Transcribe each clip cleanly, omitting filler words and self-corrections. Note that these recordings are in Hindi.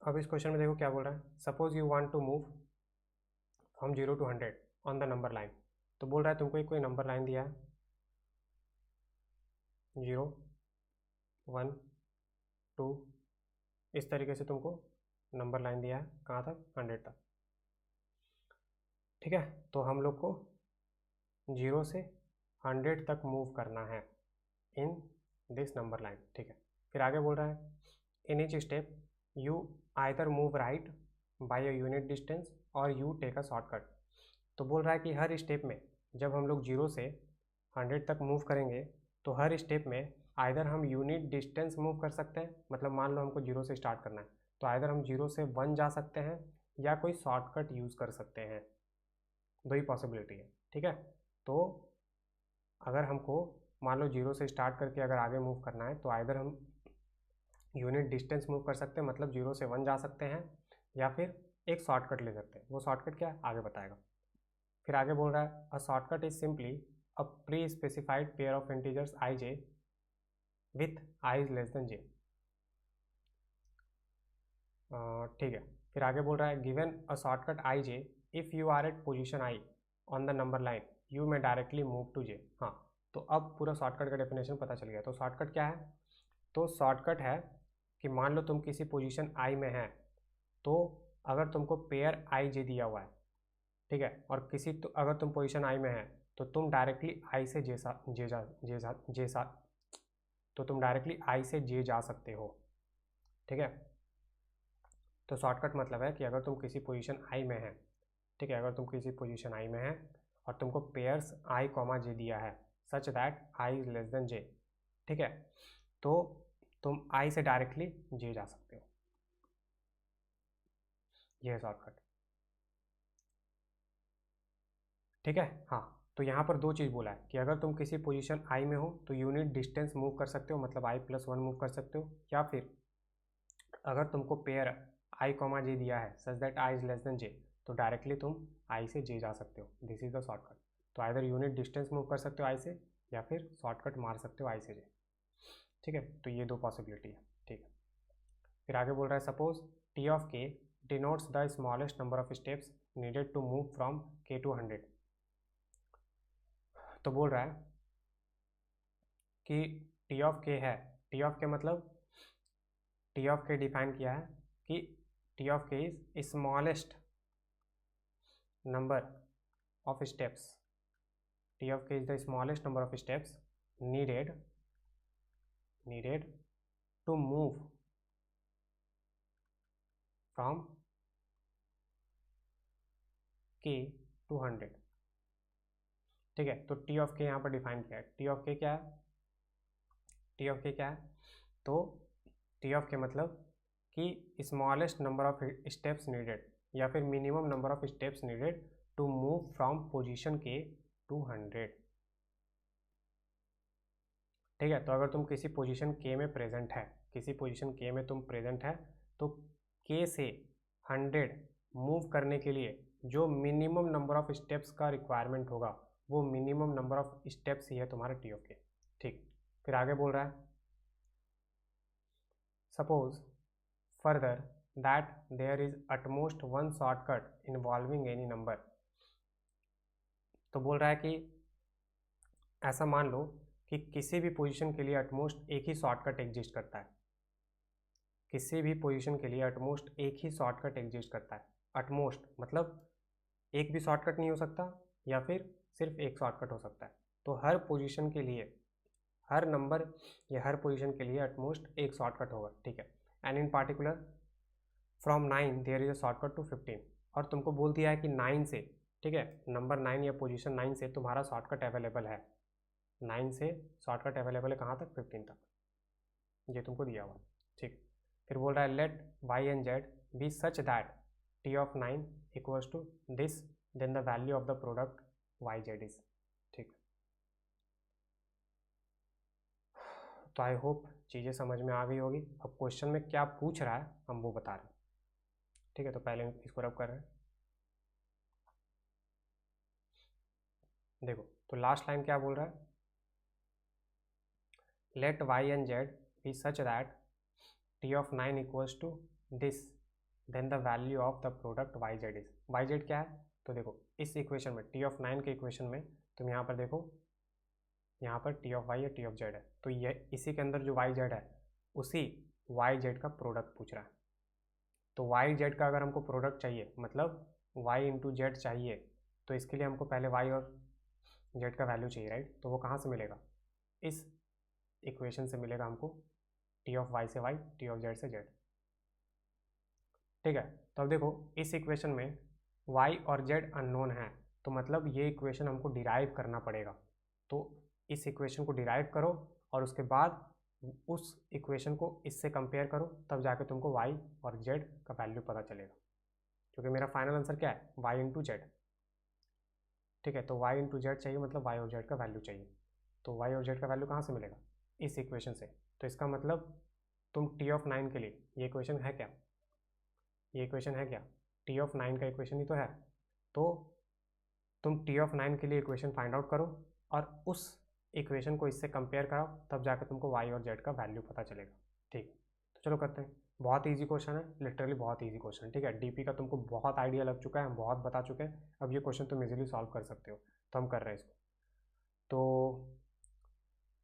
अब इस क्वेश्चन में देखो क्या बोल रहा है, suppose you want to move from 0 to 100 on the number line. तो बोल रहा है तुमको एक कोई नंबर लाइन दिया है 0 1 2, इस तरीके से तुमको नंबर लाइन दिया है कहाँ तक, 100 तक। ठीक है, तो हम लोग को 0 से 100 तक मूव करना है इन दिस नंबर लाइन। ठीक है, फिर आगे बोल रहा है in each step you either move right by a unit distance और यू टेक अ शॉर्टकट। तो बोल रहा है कि हर स्टेप में जब हम लोग 0 से 100 तक मूव करेंगे तो हर स्टेप में आइदर हम यूनिट डिस्टेंस मूव कर सकते हैं, मतलब मान लो हमको 0 से स्टार्ट करना है तो आइदर हम 0 से 1 जा सकते हैं या कोई शॉर्टकट यूज़ कर सकते हैं, दो ही पॉसिबिलिटी है। ठीक है, तो अगर हमको मान लो 0 से स्टार्ट करके अगर आगे मूव करना है तो आइदर हम यूनिट डिस्टेंस मूव कर सकते हैं, मतलब 0 से 1 जा सकते हैं, या फिर एक शॉर्टकट ले सकते हैं। वो शॉर्टकट क्या है आगे बताएगा। फिर आगे बोल रहा है a shortcut is simply a pre specified pair of integers I J with I is less than J. ठीक है, फिर आगे बोल रहा है given a shortcut I J if you are at position I on the number line you may directly move to J. हाँ, तो अब पूरा शॉर्टकट का डेफिनेशन पता चल गया। तो शॉर्टकट क्या है, तो शॉर्टकट है कि मान लो तुम किसी पोजीशन आई में है तो अगर तुमको पेयर आई जे दिया हुआ है, ठीक है, और किसी तो अगर तुम पोजीशन आई में है तो तुम डायरेक्टली आई से जे सा तो तुम डायरेक्टली आई से जे जा सकते हो। ठीक है, तो शॉर्टकट मतलब है कि अगर तुम किसी पोजीशन आई में है, ठीक है, अगर तुम किसी पोजीशन आई में है और तुमको पेयर्स आई कॉमा जे दिया है such that I is less than J, ठीक है, तो तुम आई से डायरेक्टली जे जा सकते हो। यह है शॉर्टकट। ठीक है, हाँ, तो यहाँ पर दो चीज़ बोला है कि अगर तुम किसी पोजीशन आई में हो तो यूनिट डिस्टेंस मूव कर सकते हो, मतलब i+1 मूव कर सकते हो, या फिर अगर तुमको पेयर आई कॉमा जे दिया है such that I is less than J तो डायरेक्टली तुम आई से जे जा सकते हो। This is the shortcut. तो आइदर यूनिट डिस्टेंस मूव कर सकते हो आई से या फिर शॉर्टकट मार सकते हो आई से जे। ठीक है, तो ये दो पॉसिबिलिटी है। ठीक है, फिर आगे बोल रहा है suppose T of K denotes the smallest number of steps needed to move from K to 100। तो बोल रहा है कि टी ऑफ के है, टी ऑफ के मतलब टी ऑफ के डिफाइन किया है कि T of K is smallest number of steps, T of K is the smallest number of steps needed to move from k to 100। ठीक है, तो टी ऑफ के यहाँ पर डिफाइन किया है। टी ऑफ के क्या है, टी ऑफ के क्या है, तो टी ऑफ के मतलब कि smallest number of steps needed या फिर minimum number of steps needed to move from position K to 100। ठीक है, तो अगर तुम किसी पोजीशन के में प्रेजेंट है, किसी पोजीशन के में तुम प्रेजेंट है तो के से 100 मूव करने के लिए जो मिनिमम नंबर ऑफ स्टेप्स का रिक्वायरमेंट होगा वो मिनिमम नंबर ऑफ स्टेप्स ही है तुम्हारा टी ऑफ के। ठीक, फिर आगे बोल रहा है suppose further that there is at most one shortcut involving any number. तो बोल रहा है कि ऐसा मान लो कि किसी भी पोजीशन के लिए अटमोस्ट एक ही शॉर्टकट एग्जिस्ट करता है, किसी भी पोजीशन के लिए अटमोस्ट एक ही शॉर्टकट एग्जिस्ट करता है। अटमोस्ट मतलब एक भी शॉर्टकट नहीं हो सकता या फिर सिर्फ एक शॉर्टकट हो सकता है। तो हर पोजीशन के लिए, हर नंबर या हर पोजीशन के लिए अटमोस्ट एक शॉर्टकट होगा। ठीक है, and in particular from 9 there is a shortcut to 15। और तुमको बोल दिया है कि 9 से, ठीक है, नंबर 9 या पोजीशन 9 से तुम्हारा शॉर्टकट अवेलेबल है, 9 से शॉर्टकट अवेलेबल है कहाँ तक, 15 तक, ये तुमको दिया हुआ। ठीक, फिर बोल रहा है let Y and Z be such that T of 9 equals to this then the value of the product Y Z is. ठीक, तो आई होप चीज़ें समझ में आ गई होगी। अब क्वेश्चन में क्या पूछ रहा है हम वो बता रहे हैं। ठीक है, तो पहले इसको रब कर रहे हैं। देखो, तो लास्ट लाइन क्या बोल रहा है, let Y and Z be such that T of 9 equals to this then the value of the product Y Z is, Y Z क्या है, तो देखो इस इक्वेशन में टी ऑफ 9 के इक्वेशन में तुम यहाँ पर देखो, यहाँ पर टी ऑफ वाई या टी ऑफ जेड है, तो ये इसी के अंदर जो वाई जेड है उसी वाई जेड का प्रोडक्ट पूछ रहा है। तो वाई जेड का अगर हमको प्रोडक्ट चाहिए, मतलब वाई इंटू जेड चाहिए, तो इसके लिए हमको पहले वाई और जेड का वैल्यू चाहिए, राइट। तो वो कहाँ से मिलेगा, इस इक्वेशन से मिलेगा हमको, टी ऑफ वाई से वाई, टी ऑफ जेड से जेड, ठीक है। तो अब देखो इस इक्वेशन में y और z अननोन है, तो मतलब ये इक्वेशन हमको डिराइव करना पड़ेगा। तो इस इक्वेशन को डिराइव करो और उसके बाद उस इक्वेशन को इससे कंपेयर करो, तब जाके तुमको y और z का वैल्यू पता चलेगा, क्योंकि मेरा फाइनल आंसर क्या है, y इंटू जेड, ठीक है। तो y इंटू जेड चाहिए, मतलब y और z का वैल्यू चाहिए। तो y और z का वैल्यू कहाँ से मिलेगा, इस इक्वेशन से। तो इसका मतलब तुम टी ऑफ 9 के लिए, ये इक्वेशन है क्या, ये इक्वेशन है क्या, टी ऑफ 9 का इक्वेशन ही तो है। तो तुम टी ऑफ 9 के लिए इक्वेशन फाइंड आउट करो और उस इक्वेशन को इससे कंपेयर कराओ, तब जाकर तुमको वाई और जेड का वैल्यू पता चलेगा, ठीक। तो चलो करते हैं, बहुत ईजी क्वेश्चन है, लिटरली बहुत ईजी क्वेश्चन, ठीक है। डीपी का तुमको बहुत आइडिया लग चुका है, हम बहुत बता चुके हैं, अब ये क्वेश्चन तुम इजीली सॉल्व कर सकते हो, तो हम कर रहे हैं इसको। तो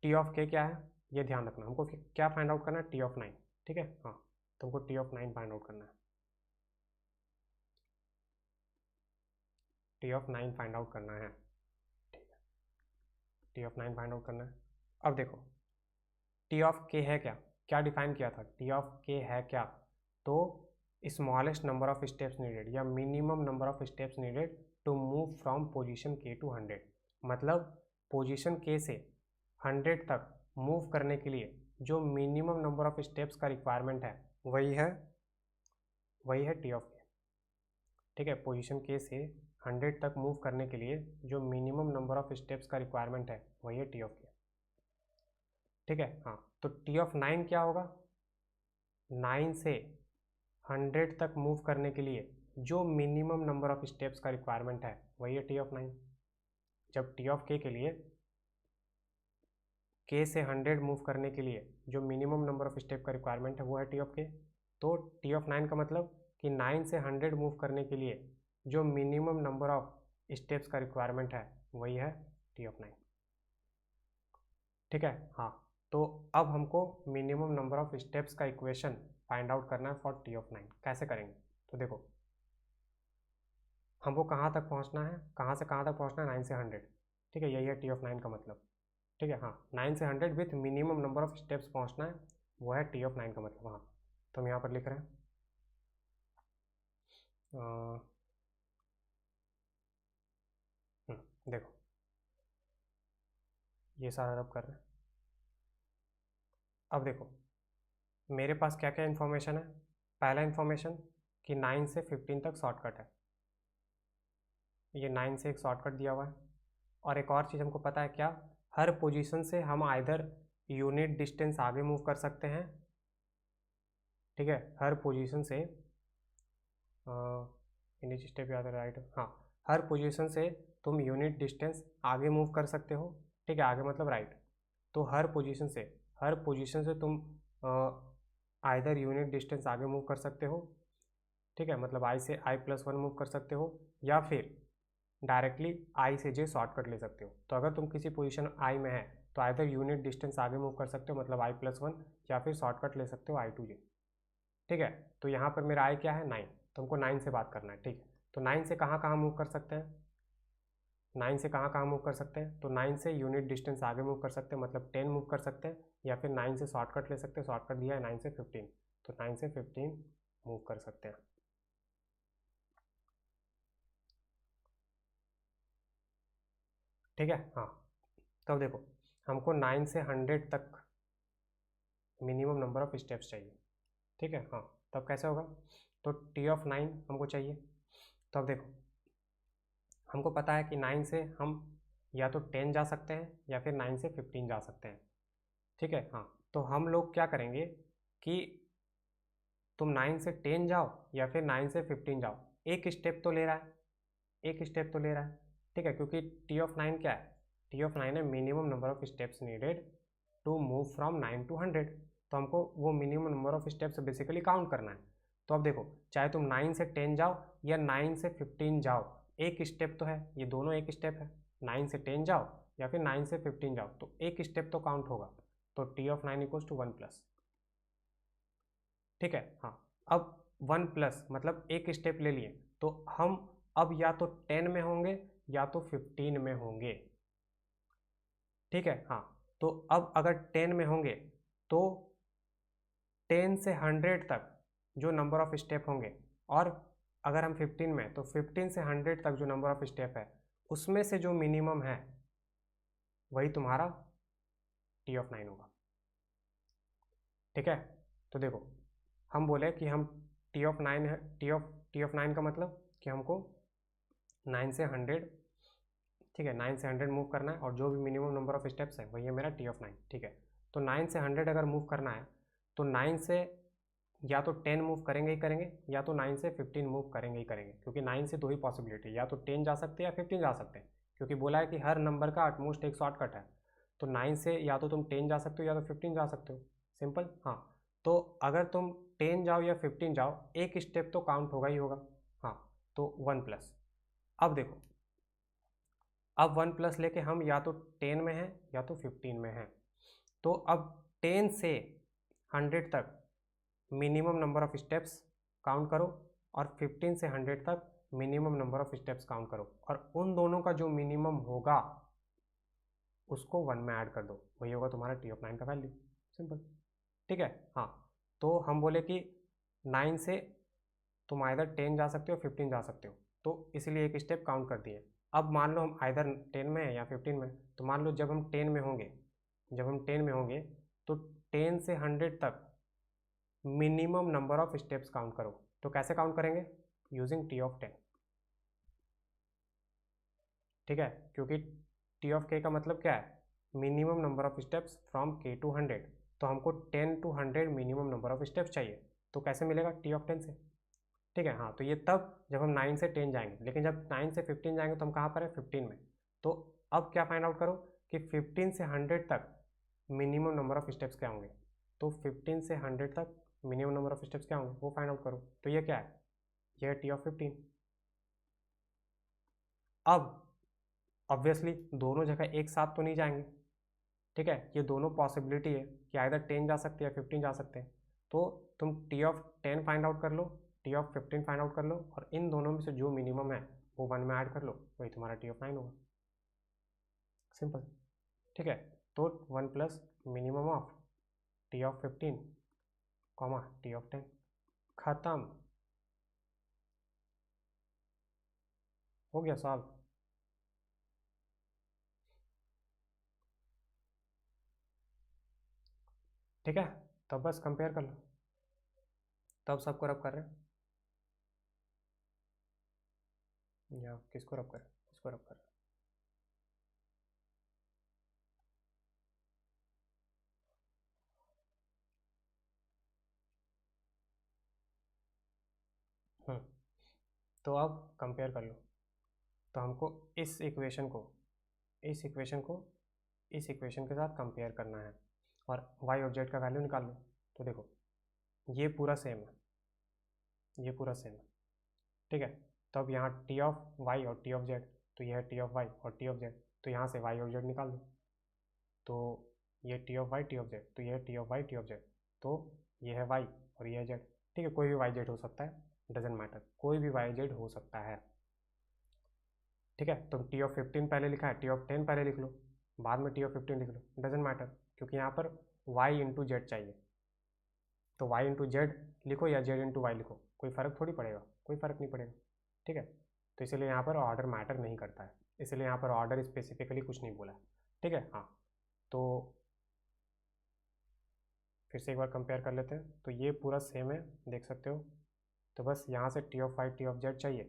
टी ऑफ के क्या है, ये ध्यान रखना, हमको क्या फाइंड आउट करना है, टी ऑफ 9, ठीक है। हाँ, तुमको टी ऑफ 9 फाइंड आउट करना है, टी ऑफ 9 फाइंड आउट करना है, ठीक है। टी ऑफ 9 फाइंड आउट करना है। अब देखो टी ऑफ के है क्या, क्या डिफाइन किया था, टी ऑफ के है क्या, तो smallest number of steps needed या minimum number of steps needed to move from position K to 100, मतलब पोजीशन के से 100 तक मूव करने के लिए जो मिनिमम नंबर ऑफ स्टेप्स का रिक्वायरमेंट है वही है टी ऑफ के, ठीक है। पोजीशन के से 100 तक मूव करने के लिए जो मिनिमम नंबर ऑफ स्टेप्स का रिक्वायरमेंट है वही है टी ऑफ के, ठीक है। हाँ, तो टी ऑफ 9 क्या होगा, 9 से 100 तक मूव करने के लिए जो मिनिमम नंबर ऑफ स्टेप्स का रिक्वायरमेंट है वही है टी ऑफ 9। जब टी ऑफ के के लिए के से 100 मूव करने के लिए जो मिनिमम नंबर ऑफ स्टेप का रिक्वायरमेंट है वो है टी ऑफ के, तो टी ऑफ 9 का मतलब कि 9 से 100 मूव करने के लिए जो मिनिमम नंबर ऑफ स्टेप्स का रिक्वायरमेंट है वही है टी ऑफ 9, ठीक है। हाँ, तो अब हमको मिनिमम नंबर ऑफ स्टेप्स का इक्वेशन फाइंड आउट करना है फॉर टी ऑफ 9, कैसे करेंगे, तो देखो हमको कहाँ तक पहुँचना है, कहाँ से कहाँ तक पहुँचना है, 9 से 100, ठीक है। यही है टी ऑफ 9 का मतलब, ठीक है। हाँ, 9 से 100 with minimum number of steps पहुँचना है, वो है टी ऑफ 9 का मतलब। हाँ, तो हम यहाँ पर लिख रहे हैं देखो ये सारा रब कर रहे हैं। अब देखो मेरे पास क्या क्या इन्फॉर्मेशन है, पहला इन्फॉर्मेशन कि 9 से 15 तक शॉर्टकट है, ये 9 से एक शॉर्टकट दिया हुआ है। और एक और चीज़ हमको पता है क्या, हर पोजीशन से हम आइदर यूनिट डिस्टेंस आगे मूव कर सकते हैं, ठीक है। हर पोजीशन से इनिशियल स्टेप याद है, राइट, हाँ, हर पोजीशन से तुम यूनिट डिस्टेंस आगे मूव कर सकते हो, ठीक है, आगे मतलब राइट। तो हर पोजीशन से तुम आइदर यूनिट डिस्टेंस आगे मूव कर सकते हो, ठीक है, मतलब आई से i+1 मूव कर सकते हो, या फिर डायरेक्टली आई से जे शॉर्टकट ले सकते हो। तो अगर तुम किसी पोजीशन आई में है तो आइदर यूनिट डिस्टेंस आगे मूव कर सकते हो, मतलब i+1, या फिर शॉर्टकट ले सकते हो i to j, ठीक है। तो यहाँ पर मेरा आई क्या है, 9, तो हमको 9 से बात करना है, ठीक है। तो 9 से कहाँ कहाँ मूव कर सकते हैं, 9 से कहाँ कहाँ मूव कर सकते हैं, तो 9 से यूनिट डिस्टेंस आगे मूव कर सकते हैं, मतलब 10 मूव कर सकते हैं, या फिर 9 से शॉर्टकट ले सकते हैं, शॉर्टकट दिया है 9 से 15, तो 9 से 15 मूव कर सकते हैं, ठीक है। हाँ, तो अब देखो हमको 9 से 100 तक मिनिमम नंबर ऑफ स्टेप्स चाहिए, ठीक है। हाँ, तब कैसे होगा, तो टी ऑफ 9 हमको चाहिए। तो अब देखो हमको पता है कि 9 से हम या तो 10 जा सकते हैं या फिर 9 से 15 जा सकते हैं, ठीक है। हाँ, तो हम लोग क्या करेंगे कि तुम 9 से 10 जाओ या फिर 9 से 15 जाओ, एक स्टेप तो ले रहा है, एक स्टेप तो ले रहा है, ठीक है, क्योंकि टी ऑफ 9 क्या है, टी ऑफ 9 है minimum number of steps needed to move from 9 to 100, तो हमको वो minimum number of steps basically count करना है। तो अब देखो, चाहे तुम 9 से 10 जाओ या 9 से 15 जाओ, एक स्टेप तो है, ये दोनों एक स्टेप है। 9 से 10 जाओ या फिर 9 से 15 जाओ, तो एक स्टेप तो काउंट होगा। तो T of 9 equals to 1 plus. ठीक है, हाँ। अब 1 प्लस मतलब एक स्टेप ले लिए, तो हम अब या तो 10 में होंगे या तो 15 में होंगे। ठीक है, हाँ। तो अब अगर 10 में होंगे तो 10 से 100 तक जो नंबर ऑफ स्टेप होंगे, और अगर हम 15 में, तो 15 से 100 तक जो नंबर ऑफ स्टेप है, उसमें से जो मिनिमम है वही तुम्हारा टी ऑफ 9 होगा। ठीक है, तो देखो, हम बोले कि हम टी ऑफ 9 है, टी ऑफ 9 का मतलब कि हमको 9 से 100, ठीक है, 9 से 100 मूव करना है, और जो भी मिनिमम नंबर ऑफ स्टेप्स है वही है मेरा टी ऑफ 9। ठीक है, तो 9 से 100 अगर मूव करना है तो 9 से या तो 10 मूव करेंगे ही करेंगे, या तो 9 से 15 मूव करेंगे ही करेंगे, क्योंकि 9 से दो ही पॉसिबिलिटी, या तो 10 जा सकते हैं या 15 जा सकते हैं, क्योंकि बोला है कि हर नंबर का एटमोस्ट एक शॉर्टकट है। तो 9 से या तो तुम 10 जा सकते हो या तो 15 जा सकते हो, सिंपल। हाँ, तो अगर तुम 10 जाओ या 15 जाओ, एक स्टेप तो काउंट होगा ही होगा। हाँ, तो 1 प्लस। अब देखो, अब 1 प्लस लेके हम या तो 10 में हैं या तो 15 में हैं। तो अब 10 से 100 तक minimum number of steps count करो, और 15 से 100 तक minimum number of steps count करो, और उन दोनों का जो मिनिमम होगा उसको 1 में ऐड कर दो, वही होगा तुम्हारा टी ऑफ 9 का वैल्यू, सिंपल। ठीक है, हाँ। तो हम बोले कि 9 से तुम आइदर 10 जा सकते हो 15 जा सकते हो, तो इसलिए एक स्टेप काउंट कर दिए। अब मान लो हम आइदर 10 में है या 15 में, तो मान लो जब हम 10 में होंगे, तो 10 से 100 तक minimum number of steps count करो। तो कैसे काउंट करेंगे? Using T of 10। ठीक है, क्योंकि टी ऑफ के का मतलब क्या है? Minimum number of steps from K to 100। तो हमको 10 to 100 minimum number of steps चाहिए, तो कैसे मिलेगा? टी ऑफ 10 से। ठीक है, हाँ। तो ये तब जब हम 9 से 10 जाएंगे, लेकिन जब 9 से 15 जाएंगे तो हम कहाँ पर है? 15 में। तो अब क्या फाइंड आउट करो कि 15 से 100 तक मिनिमम नंबर ऑफ स्टेप्स क्या होंगे। तो 15 से 100 तक मिनिमम नंबर ऑफ स्टेप्स क्या होंगे वो फाइंड आउट करो। तो ये क्या है? ये है टी ऑफ 15। अब ऑब्वियसली दोनों जगह एक साथ तो नहीं जाएंगे। ठीक है, ये दोनों पॉसिबिलिटी है कि आइदर 10 जा सकते हैं या 15 जा सकते हैं। तो तुम टी ऑफ 10 फाइंड आउट कर लो, टी ऑफ 15 फाइंड आउट कर लो, और इन दोनों में से जो मिनिमम है वो 1 में ऐड कर लो, वही तुम्हारा टी ऑफ 9 होगा, सिंपल। ठीक है, तो 1 plus minimum of T of 15 comma T of 10, खत्म, हो गया सॉल्व। ठीक है, तब बस कंपेयर कर लो। तब सबको रब कर रहे हैं, या किसको रब कर रहे हैं? किसको रब कर रहे हैं? तो अब कंपेयर कर लो। तो हमको इस इक्वेशन को इस इक्वेशन को इस इक्वेशन के साथ कंपेयर करना है, और y और z का वैल्यू निकाल लो। तो देखो, ये पूरा सेम है, ये पूरा सेम है। ठीक है, तो अब यहाँ टी ऑफ y और टी ऑफ z, तो ये है टी ऑफ y और टी ऑफ z, तो यहाँ से y और z निकाल लो। तो ये T of y T of z, तो ये है T of y T of z, तो ये है y और ये है z। ठीक है, कोई भी y z हो सकता है, डजेंट मैटर, कोई भी y z हो सकता है। ठीक है, तो टी ऑफ 15 पहले लिखा है, टी ऑफ 10 पहले लिख लो, बाद में टी ऑफ 15 लिख लो, डजेंट मैटर, क्योंकि यहाँ पर y इंटू जेड चाहिए। तो y इंटू जेड लिखो या z इंटू वाई लिखो, कोई फ़र्क थोड़ी पड़ेगा, कोई फ़र्क नहीं पड़ेगा। ठीक है, तो इसलिए यहाँ पर ऑर्डर मैटर नहीं करता है, इसलिए यहाँ पर ऑर्डर स्पेसिफिकली कुछ नहीं बोला है। ठीक है, हाँ। तो फिर से एक बार कंपेयर कर लेते हैं। तो ये पूरा सेम है, देख सकते हो। तो बस यहाँ से T of 5 T of Z चाहिए,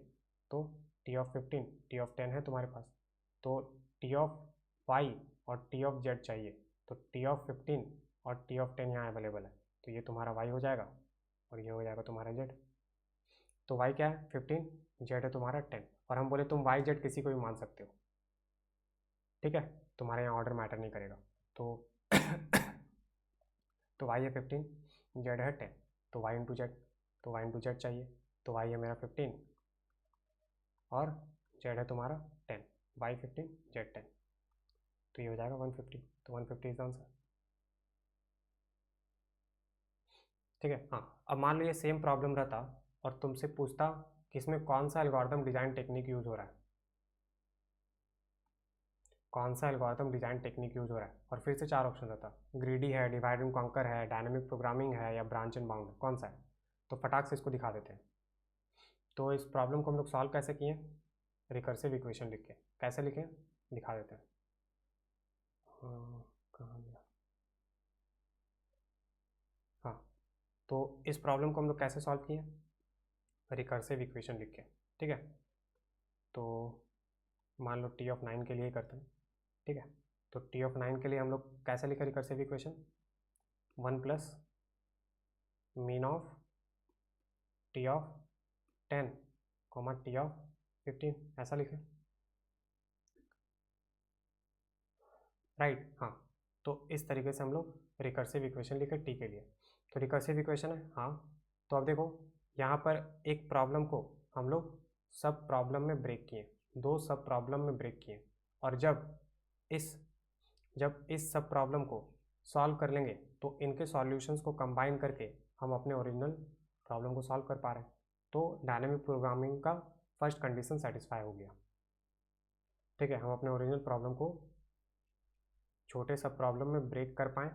तो टी ऑफ 15 टी ऑफ 10 है तुम्हारे पास, तो टी ऑफ वाई और टी ऑफ जेड चाहिए, तो टी ऑफ 15 और टी ऑफ 10 यहाँ अवेलेबल है, तो ये तुम्हारा वाई हो जाएगा और ये हो जाएगा तुम्हारा जेड। तो वाई क्या है? 15, जेड है तुम्हारा 10, और हम बोले तुम वाई जेड किसी को भी मान सकते हो। ठीक है, तुम्हारे यहाँ ऑर्डर मैटर नहीं करेगा। तो तो वाई है 15, जेड है 10, तो वाई इंटू जेड, तो y इंटू जेड चाहिए, तो y है मेरा 15 और z है तुम्हारा 10, y 15 z 10, तो ये हो जाएगा 150, तो 150 इज आंसर। ठीक है। हाँ, अब मान लो ये सेम प्रॉब्लम रहता और तुमसे पूछता कि इसमें कौन सा एल्गोरिथम डिज़ाइन टेक्निक यूज़ हो रहा है, कौन सा एल्गोरिथम डिज़ाइन टेक्निक यूज़ हो रहा है, और फिर से 4 ऑप्शन रहता, ग्रीडी है, डिवाइड एंड कॉन्कर है, डायनेमिक प्रोग्रामिंग है, या ब्रांच एंड बाउंड है, कौन सा है। तो फटाक से इसको दिखा देते हैं। तो इस प्रॉब्लम को हम लोग सॉल्व कैसे किए, रिकर्सिव इक्वेशन लिख के। कैसे लिखें दिखा देते हैं। कहाँ गया, हाँ, तो इस प्रॉब्लम को हम लोग कैसे सॉल्व किए, रिकर्सिव इक्वेशन लिख के। ठीक है, तो मान लो टी ऑफ 9 के लिए ही करते हैं। ठीक है, तो टी ऑफ 9 के लिए हम लोग कैसे लिखे recursive equation, 1 plus mean of T of 10 comma T of 15, ऐसा लिखे, राइट। हाँ, तो इस तरीके से हम लोग रिकर्सिव इक्वेशन लिखे टी के लिए। तो रिकर्सिव इक्वेशन है, हाँ। तो अब देखो यहाँ पर एक प्रॉब्लम को हम लोग सब प्रॉब्लम में ब्रेक किए, 2 सब प्रॉब्लम में ब्रेक किए, और जब इस सब प्रॉब्लम को सॉल्व कर लेंगे तो इनके सॉल्यूशंस को कंबाइन करके हम अपने ओरिजिनल प्रॉब्लम को सॉल्व कर पा रहे हैं। तो डायनेमिक प्रोग्रामिंग का फर्स्ट कंडीशन सेटिस्फाई हो गया। ठीक है, हम अपने ओरिजिनल प्रॉब्लम को छोटे सब प्रॉब्लम में ब्रेक कर पाएँ,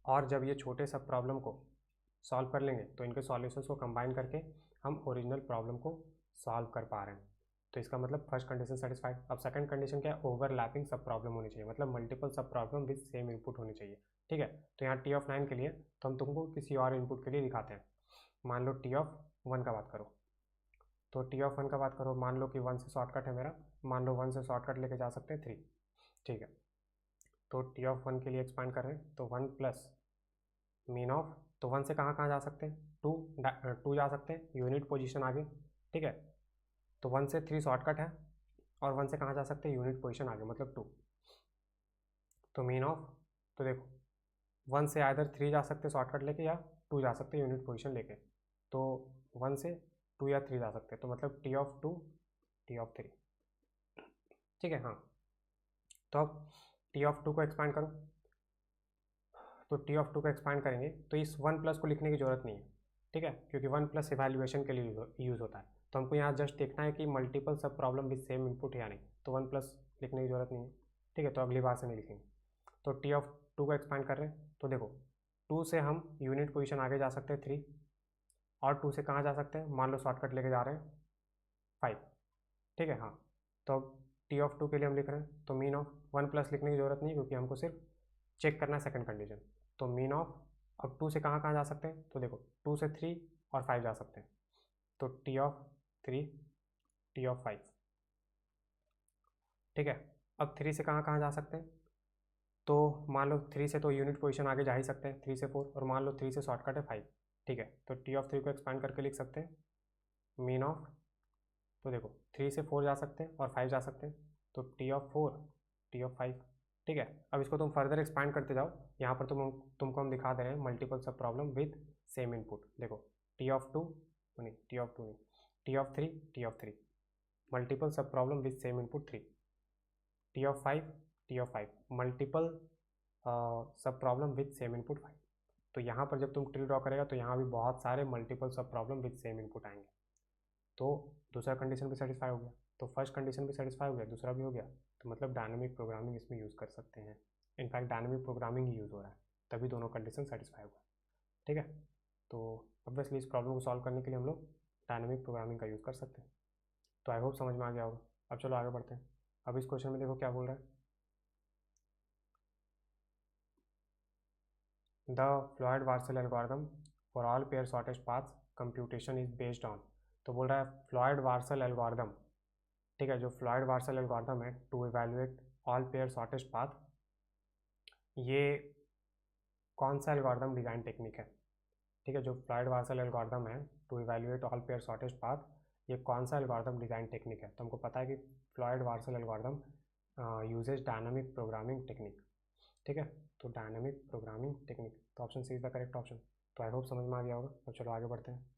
और जब ये छोटे सब प्रॉब्लम को सॉल्व कर लेंगे तो इनके सॉल्यूशंस को कंबाइन करके हम ओरिजिनल प्रॉब्लम को सॉल्व कर पा रहे हैं। तो इसका मतलब फर्स्ट कंडीशन सेटिस्फाइड। अब सेकंड कंडीशन क्या है, ओवरलैपिंग सब प्रॉब्लम होनी चाहिए, मतलब multiple sub problem with same input होनी चाहिए। ठीक है, तो यहाँ टी ऑफ 9 के लिए तो हम तुमको किसी और इनपुट के लिए दिखाते हैं। मान लो टी ऑफ 1 का बात करो, तो टी ऑफ 1 का बात करो, मान लो कि 1 से शॉर्टकट है मेरा, मान लो 1 से शॉर्टकट लेके जा सकते हैं 3। ठीक है, तो टी ऑफ 1 के लिए एक्सपांड कर रहे हैं, तो 1 प्लस मीन ऑफ, तो 1 से कहाँ कहाँ जा सकते हैं, 2 जा सकते हैं, यूनिट पोजीशन आगे। ठीक है, तो 1 से 3 शॉर्टकट है, और 1 से कहाँ जा सकते हैं, यूनिट पोजीशन आगे, मतलब 2। तो मीन ऑफ, तो देखो 1 से आइदर 3 जा सकते हैं शॉर्टकट लेके, या 2 जा सकते हैं यूनिट पोजीशन लेके। तो 1 से 2 या 3 जा सकते हैं, तो मतलब टी ऑफ 2 टी ऑफ 3। ठीक है, हाँ। तो अब टी ऑफ 2 को एक्सपांड करो, तो टी ऑफ 2 को एक्सपांड करेंगे तो इस 1 प्लस को लिखने की ज़रूरत नहीं है। ठीक है, क्योंकि 1 प्लस इवैल्यूएशन के लिए यूज़ होता है, तो हमको यहाँ जस्ट देखना है कि multiple sub problem with same input है या नहीं, तो 1 प्लस लिखने की ज़रूरत नहीं है। ठीक है, तो अगली बार से नहीं लिखेंगे। तो टी ऑफ 2 को एक्सपांड कर रहे हैं, तो देखो 2 से हम यूनिट पोजीशन आगे जा सकते हैं 3, और 2 से कहाँ जा सकते हैं, मान लो शॉर्टकट लेके जा रहे हैं 5। ठीक है, हाँ। तो अब टी ऑफ 2 के लिए हम लिख रहे हैं, तो मीन ऑफ 1 प्लस लिखने की ज़रूरत नहीं, क्योंकि हमको सिर्फ चेक करना है सेकंड कंडीशन। तो मीन ऑफ, अब 2 से कहाँ कहाँ जा सकते हैं, तो देखो 2 से 3 और 5 जा सकते हैं, तो टी ऑफ 3 टी ऑफ 5। ठीक है, अब 3 से कहाँ कहाँ जा सकते हैं, तो मान लो 3 से तो यूनिट पोजीशन आगे जा ही सकते हैं, 3 से 4, और मान लो 3 से शॉर्टकट है 5। ठीक है, तो टी ऑफ 3 को एक्सपांड करके लिख सकते हैं, मीन ऑफ, तो देखो 3 से 4 जा सकते हैं और 5 जा सकते हैं, तो टी ऑफ 4 टी ऑफ 5। ठीक है, अब इसको तुम फर्दर एक्सपांड करते जाओ, यहाँ पर तुमको हम दिखा दे रहे हैं multiple sub problem with same input. देखो टी ऑफ 2 नहीं, टी ऑफ 2 नहीं, T of 3 T of 3, multiple sub problem with same input 3, T of 5 T of 5, multiple sub problem with same input 5। तो यहाँ पर जब तुम ट्री ड्रॉ करेगा तो यहाँ भी बहुत सारे multiple sub problem with same input आएंगे। तो दूसरा कंडीशन भी सेटिस्फाई हो गया, तो फर्स्ट कंडीशन भी सेटिस्फाई हो गया, दूसरा भी हो गया, तो मतलब डायनामिक प्रोग्रामिंग इसमें यूज़ कर सकते हैं। इनफैक्ट डायनामिक प्रोग्रामिंग ही यूज़ हो रहा है, तभी दोनों कंडीशन सेटिस्फाई हुआ। ठीक है, तो ऑब्वियसली इस प्रॉब्लम को सॉल्व करने के लिए हम लोग डायनामिक प्रोग्रामिंग का यूज़ कर सकते हैं। तो आई होप समझ में आ गया होगा। अब चलो आगे बढ़ते हैं। अब इस क्वेश्चन में देखो क्या बोल रहा है, the Floyd वार्सल algorithm for all pair shortest path computation is based on. तो बोल रहा है फ्लॉयड वार्सल एल्गोरिथम। ठीक है, जो फ्लॉयड वार्सल एल्गोरिथम है to evaluate all pair shortest path, ये कौन सा एल्गोरिथम डिज़ाइन टेक्निक है। ठीक है, जो फ्लॉयड वार्सल एल्गोरिथम है to evaluate all pair shortest path, ये कौन सा एल्गोरिथम डिज़ाइन टेक्निक है। तो हमको पता है कि Floyd वार्सल algorithm uses dynamic programming technique. ठीक है, तो डायनामिक प्रोग्रामिंग टेक्निक, तो option C is the correct option. तो आई होप समझ में आ गया होगा। तो चलो आगे बढ़ते हैं।